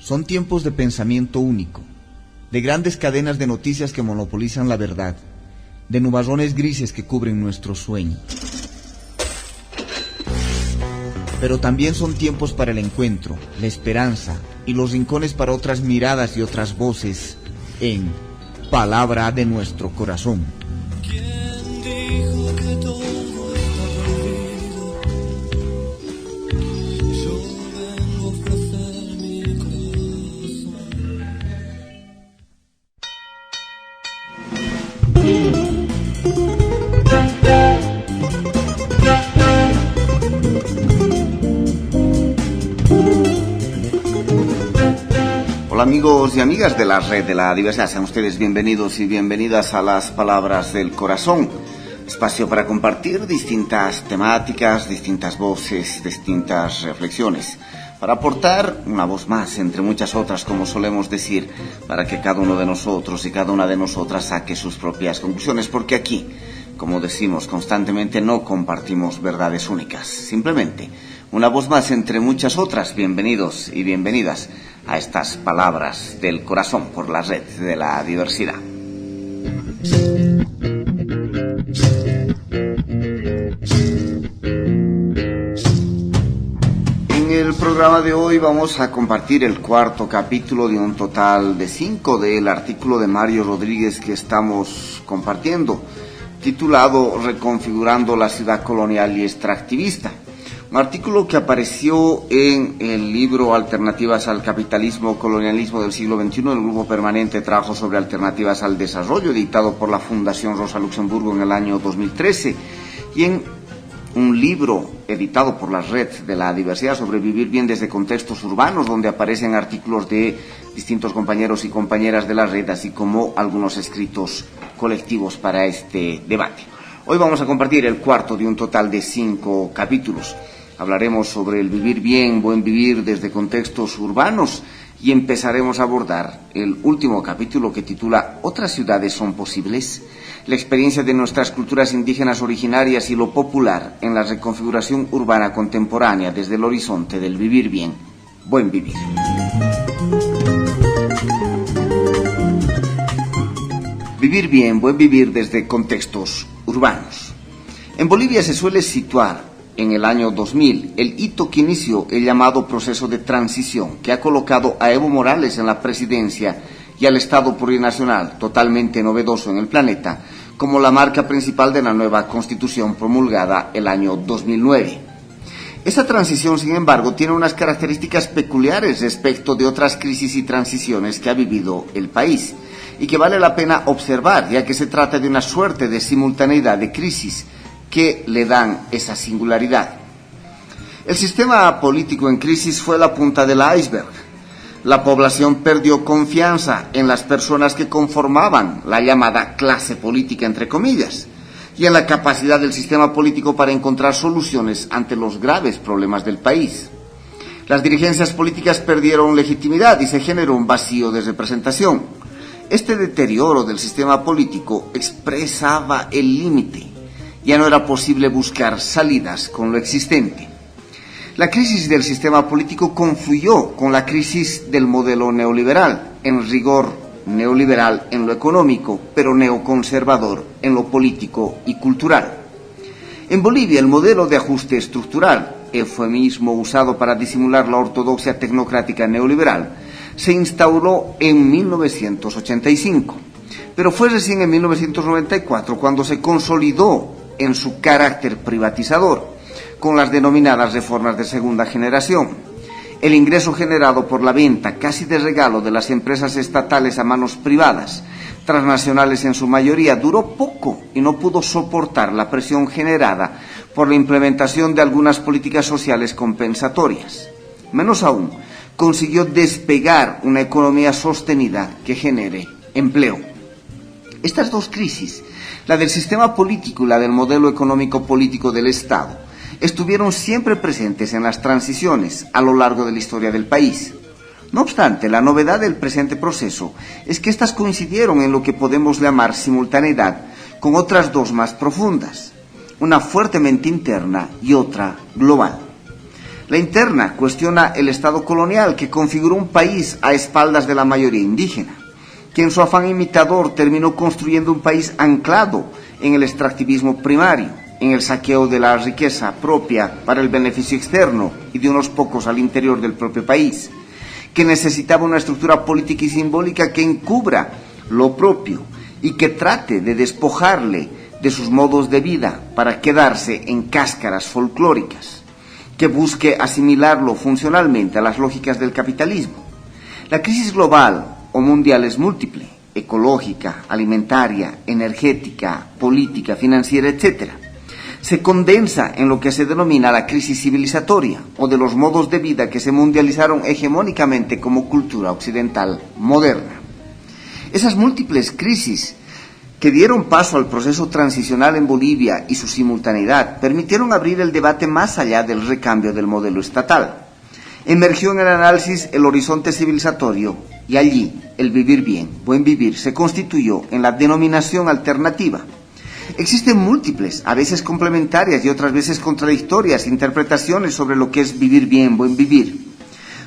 Son tiempos de pensamiento único, de grandes cadenas de noticias que monopolizan la verdad, de nubarrones grises que cubren nuestro sueño. Pero también son tiempos para el encuentro, la esperanza y los rincones para otras miradas y otras voces en Palabra de nuestro corazón. ¿Quién dijo que todo está prohibido? Yo vengo a ofrecer mi corazón. Hola amigos y amigas de la red de la diversidad, sean ustedes bienvenidos y bienvenidas a las Palabras del Corazón, espacio para compartir distintas temáticas, distintas voces, distintas reflexiones, para aportar una voz más entre muchas otras, como solemos decir, para que cada uno de nosotros y cada una de nosotras saque sus propias conclusiones, porque aquí, como decimos constantemente, no compartimos verdades únicas, simplemente una voz más entre muchas otras. Bienvenidos y bienvenidas a estas Palabras del Corazón por la red de la diversidad. En el programa de hoy vamos a compartir el cuarto capítulo de un total de 5 del artículo de Mario Rodríguez que estamos compartiendo, titulado Reconfigurando la ciudad colonial y extractivista. Un artículo que apareció en el libro Alternativas al Capitalismo, Colonialismo del siglo XXI, del Grupo Permanente de Trabajo sobre Alternativas al Desarrollo, editado por la Fundación Rosa Luxemburgo en el año 2013, y en un libro editado por la Red de la Diversidad sobre Vivir Bien desde Contextos Urbanos, donde aparecen artículos de distintos compañeros y compañeras de la red, así como algunos escritos colectivos para este debate. Hoy vamos a compartir el cuarto de un total de 5 capítulos. Hablaremos sobre el vivir bien, buen vivir desde contextos urbanos y empezaremos a abordar el último capítulo que titula ¿Otras ciudades son posibles? La experiencia de nuestras culturas indígenas originarias y lo popular en la reconfiguración urbana contemporánea desde el horizonte del vivir bien, buen vivir. Vivir bien, buen vivir desde contextos urbanos. En Bolivia se suele situar en el año 2000 el hito que inició el llamado proceso de transición que ha colocado a Evo Morales en la presidencia y al Estado plurinacional, totalmente novedoso en el planeta, como la marca principal de la nueva Constitución promulgada el año 2009. Esta transición, sin embargo, tiene unas características peculiares respecto de otras crisis y transiciones que ha vivido el país y que vale la pena observar, ya que se trata de una suerte de simultaneidad de crisis que le dan esa singularidad. El sistema político en crisis fue la punta del iceberg. La población perdió confianza en las personas que conformaban la llamada clase política, entre comillas, y en la capacidad del sistema político para encontrar soluciones ante los graves problemas del país. Las dirigencias políticas perdieron legitimidad y se generó un vacío de representación. Este deterioro del sistema político expresaba el límite. Ya no era posible buscar salidas con lo existente. La crisis del sistema político confluyó con la crisis del modelo neoliberal, en rigor neoliberal en lo económico, pero neoconservador en lo político y cultural. En Bolivia, el modelo de ajuste estructural, eufemismo usado para disimular la ortodoxia tecnocrática neoliberal, se instauró en 1985, pero fue recién en 1994 cuando se consolidó en su carácter privatizador, con las denominadas reformas de segunda generación. El ingreso generado por la venta casi de regalo de las empresas estatales a manos privadas, transnacionales en su mayoría, duró poco y no pudo soportar la presión generada por la implementación de algunas políticas sociales compensatorias. Menos aún, consiguió despegar una economía sostenida que genere empleo. Estas dos crisis, la del sistema político y la del modelo económico-político del Estado, estuvieron siempre presentes en las transiciones a lo largo de la historia del país. No obstante, la novedad del presente proceso es que estas coincidieron en lo que podemos llamar simultaneidad con otras dos más profundas, una fuertemente interna y otra global. La interna cuestiona el Estado colonial que configuró un país a espaldas de la mayoría indígena, que en su afán imitador terminó construyendo un país anclado en el extractivismo primario, en el saqueo de la riqueza propia para el beneficio externo y de unos pocos al interior del propio país, que necesitaba una estructura política y simbólica que encubra lo propio y que trate de despojarle de sus modos de vida para quedarse en cáscaras folclóricas, que busque asimilarlo funcionalmente a las lógicas del capitalismo. La crisis global o mundial es múltiple: ecológica, alimentaria, energética, política, financiera, etc. Se condensa en lo que se denomina la crisis civilizatoria, o de los modos de vida que se mundializaron hegemónicamente como cultura occidental moderna. Esas múltiples crisis que dieron paso al proceso transicional en Bolivia y su simultaneidad permitieron abrir el debate más allá del recambio del modelo estatal. Emergió en el análisis el horizonte civilizatorio y allí el vivir bien, buen vivir, se constituyó en la denominación alternativa. Existen múltiples, a veces complementarias y otras veces contradictorias, interpretaciones sobre lo que es vivir bien, buen vivir.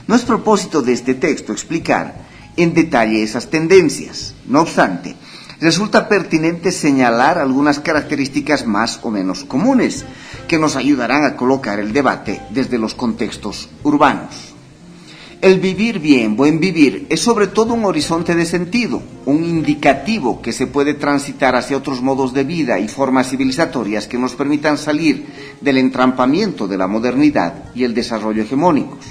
No es propósito de este texto explicar en detalle esas tendencias. No obstante, resulta pertinente señalar algunas características más o menos comunes que nos ayudarán a colocar el debate desde los contextos urbanos. El vivir bien, buen vivir, es sobre todo un horizonte de sentido, un indicativo que se puede transitar hacia otros modos de vida y formas civilizatorias que nos permitan salir del entrampamiento de la modernidad y el desarrollo hegemónicos,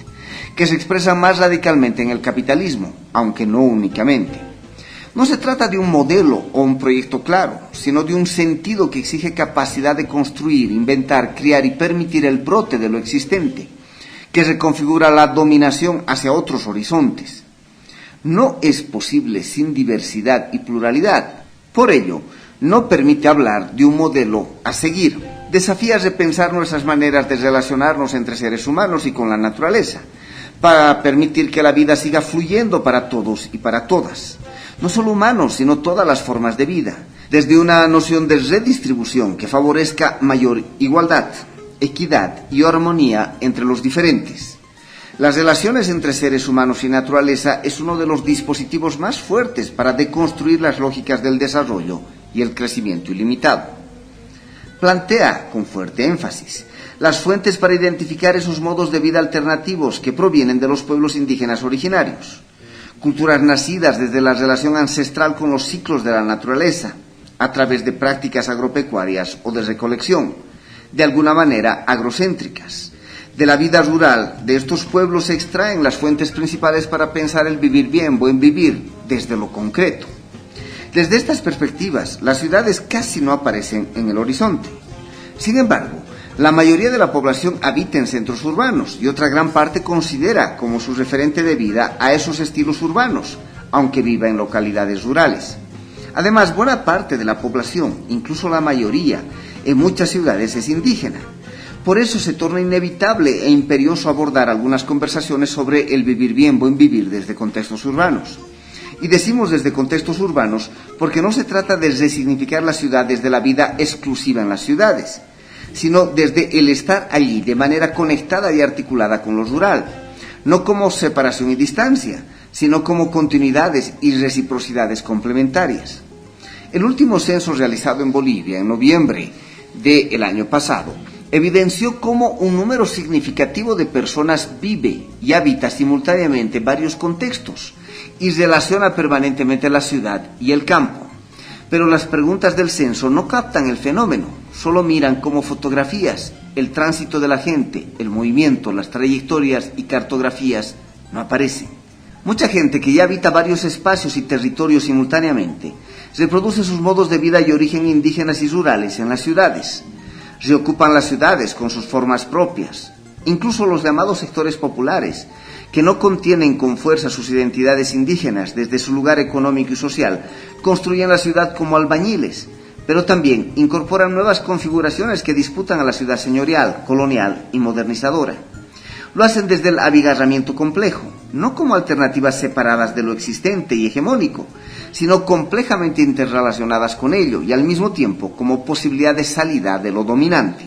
que se expresan más radicalmente en el capitalismo, aunque no únicamente. No se trata de un modelo o un proyecto claro, sino de un sentido que exige capacidad de construir, inventar, criar y permitir el brote de lo existente, que reconfigura la dominación hacia otros horizontes. No es posible sin diversidad y pluralidad. Por ello, no permite hablar de un modelo a seguir. Desafía repensar nuestras maneras de relacionarnos entre seres humanos y con la naturaleza, para permitir que la vida siga fluyendo para todos y para todas. No solo humanos, sino todas las formas de vida, desde una noción de redistribución que favorezca mayor igualdad, equidad y armonía entre los diferentes. Las relaciones entre seres humanos y naturaleza es uno de los dispositivos más fuertes para deconstruir las lógicas del desarrollo y el crecimiento ilimitado. Plantea, con fuerte énfasis, las fuentes para identificar esos modos de vida alternativos que provienen de los pueblos indígenas originarios, culturas nacidas desde la relación ancestral con los ciclos de la naturaleza, a través de prácticas agropecuarias o de recolección, de alguna manera agrocéntricas. De la vida rural de estos pueblos se extraen las fuentes principales para pensar el vivir bien, buen vivir, desde lo concreto. Desde estas perspectivas, las ciudades casi no aparecen en el horizonte. Sin embargo, la mayoría de la población habita en centros urbanos y otra gran parte considera como su referente de vida a esos estilos urbanos, aunque viva en localidades rurales. Además, buena parte de la población, incluso la mayoría, en muchas ciudades es indígena. Por eso se torna inevitable e imperioso abordar algunas conversaciones sobre el vivir bien, buen vivir desde contextos urbanos. Y decimos desde contextos urbanos porque no se trata de resignificar la ciudad desde la vida exclusiva en las ciudades, sino desde el estar allí de manera conectada y articulada con lo rural, no como separación y distancia, sino como continuidades y reciprocidades complementarias. El último censo realizado en Bolivia en noviembre del año pasado evidenció cómo un número significativo de personas vive y habita simultáneamente varios contextos y relaciona permanentemente la ciudad y el campo. Pero las preguntas del censo no captan el fenómeno, solo miran como fotografías el tránsito de la gente, el movimiento, las trayectorias y cartografías no aparecen. Mucha gente que ya habita varios espacios y territorios simultáneamente reproduce sus modos de vida y origen indígenas y rurales en las ciudades. Reocupan las ciudades con sus formas propias, incluso los llamados sectores populares, que no contienen con fuerza sus identidades indígenas desde su lugar económico y social, construyen la ciudad como albañiles, pero también incorporan nuevas configuraciones que disputan a la ciudad señorial, colonial y modernizadora. Lo hacen desde el abigarramiento complejo, no como alternativas separadas de lo existente y hegemónico, sino complejamente interrelacionadas con ello y al mismo tiempo como posibilidad de salida de lo dominante.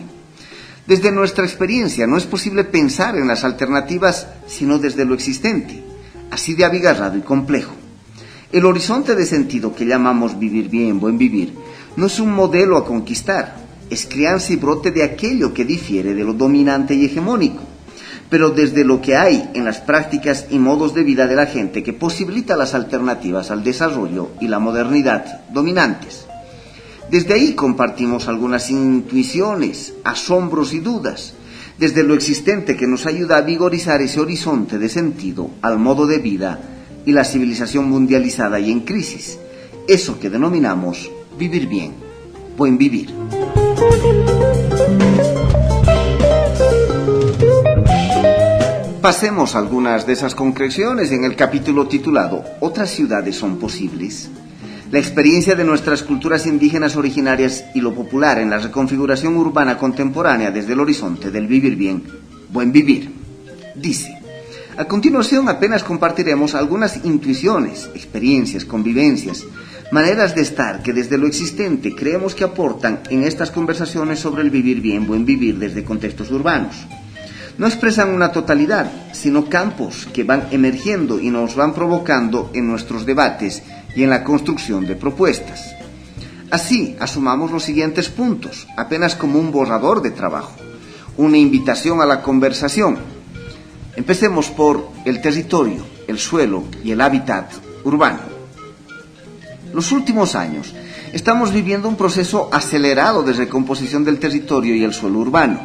Desde nuestra experiencia no es posible pensar en las alternativas sino desde lo existente, así de abigarrado y complejo. El horizonte de sentido que llamamos vivir bien, buen vivir, no es un modelo a conquistar, es crianza y brote de aquello que difiere de lo dominante y hegemónico, pero desde lo que hay en las prácticas y modos de vida de la gente que posibilita las alternativas al desarrollo y la modernidad dominantes. Desde ahí compartimos algunas intuiciones, asombros y dudas, desde lo existente que nos ayuda a vigorizar ese horizonte de sentido al modo de vida y la civilización mundializada y en crisis, eso que denominamos vivir bien, buen vivir. Pasemos algunas de esas concreciones en el capítulo titulado ¿Otras ciudades son posibles? La experiencia de nuestras culturas indígenas originarias y lo popular en la reconfiguración urbana contemporánea desde el horizonte del vivir bien, buen vivir. Dice, a continuación apenas compartiremos algunas intuiciones, experiencias, convivencias, maneras de estar que desde lo existente creemos que aportan en estas conversaciones sobre el vivir bien, buen vivir desde contextos urbanos. No expresan una totalidad, sino campos que van emergiendo y nos van provocando en nuestros debates y en la construcción de propuestas. Así, asumamos los siguientes puntos, apenas como un borrador de trabajo, una invitación a la conversación. Empecemos por el territorio, el suelo y el hábitat urbano. Los últimos años estamos viviendo un proceso acelerado de recomposición del territorio y el suelo urbano.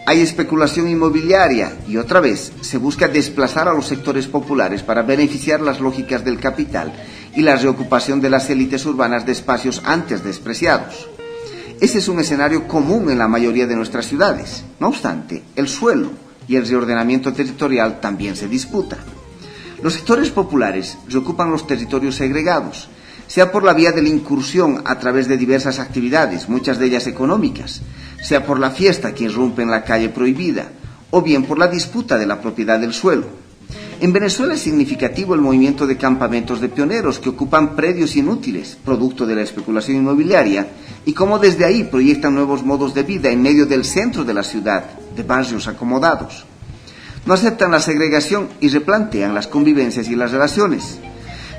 Hay especulación inmobiliaria y otra vez se busca desplazar a los sectores populares para beneficiar las lógicas del capital y la reocupación de las élites urbanas de espacios antes despreciados. Ese es un escenario común en la mayoría de nuestras ciudades. No obstante, el suelo y el reordenamiento territorial también se disputa. Los sectores populares reocupan los territorios segregados, sea por la vía de la incursión a través de diversas actividades, muchas de ellas económicas, sea por la fiesta que irrumpe en la calle prohibida, o bien por la disputa de la propiedad del suelo. En Venezuela es significativo el movimiento de campamentos de pioneros que ocupan predios inútiles, producto de la especulación inmobiliaria, y cómo desde ahí proyectan nuevos modos de vida en medio del centro de la ciudad, de barrios acomodados. No aceptan la segregación y replantean las convivencias y las relaciones.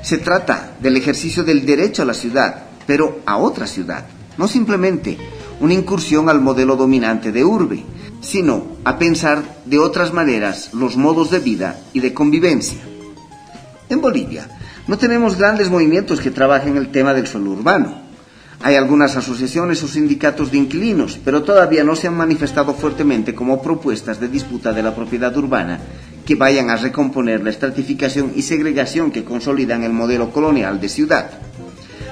Se trata del ejercicio del derecho a la ciudad, pero a otra ciudad, no simplemente una incursión al modelo dominante de urbe, sino a pensar de otras maneras los modos de vida y de convivencia. En Bolivia no tenemos grandes movimientos que trabajen el tema del suelo urbano. Hay algunas asociaciones o sindicatos de inquilinos, pero todavía no se han manifestado fuertemente como propuestas de disputa de la propiedad urbana que vayan a recomponer la estratificación y segregación que consolidan el modelo colonial de ciudad.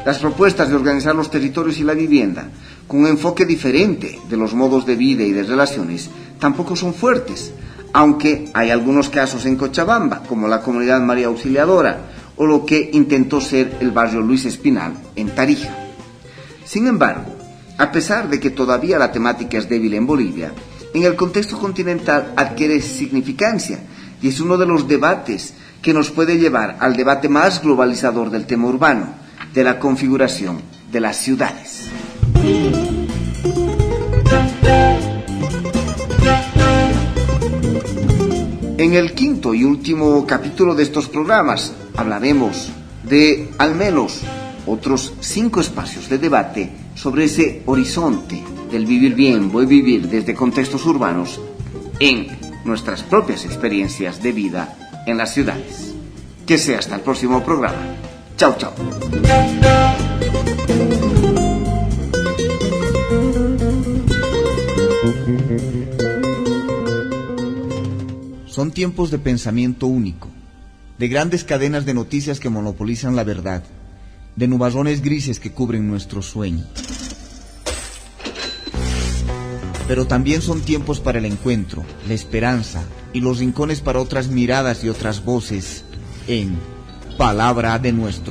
Las propuestas de organizar los territorios y la vivienda con un enfoque diferente de los modos de vida y de relaciones tampoco son fuertes, aunque hay algunos casos en Cochabamba, como la comunidad María Auxiliadora, o lo que intentó ser el barrio Luis Espinal en Tarija. Sin embargo, a pesar de que todavía la temática es débil en Bolivia, en el contexto continental adquiere significancia y es uno de los debates que nos puede llevar al debate más globalizador del tema urbano, de la configuración de las ciudades. En el quinto y último capítulo de estos programas hablaremos de al menos otros 5 espacios de debate sobre ese horizonte del vivir bien, buen vivir desde contextos urbanos en nuestras propias experiencias de vida en las ciudades. Que sea hasta el próximo programa. Chao, chao. Son tiempos de pensamiento único, de grandes cadenas de noticias que monopolizan la verdad, de nubarrones grises que cubren nuestro sueño. Pero también son tiempos para el encuentro, la esperanza y los rincones para otras miradas y otras voces en Palabra de Nuestro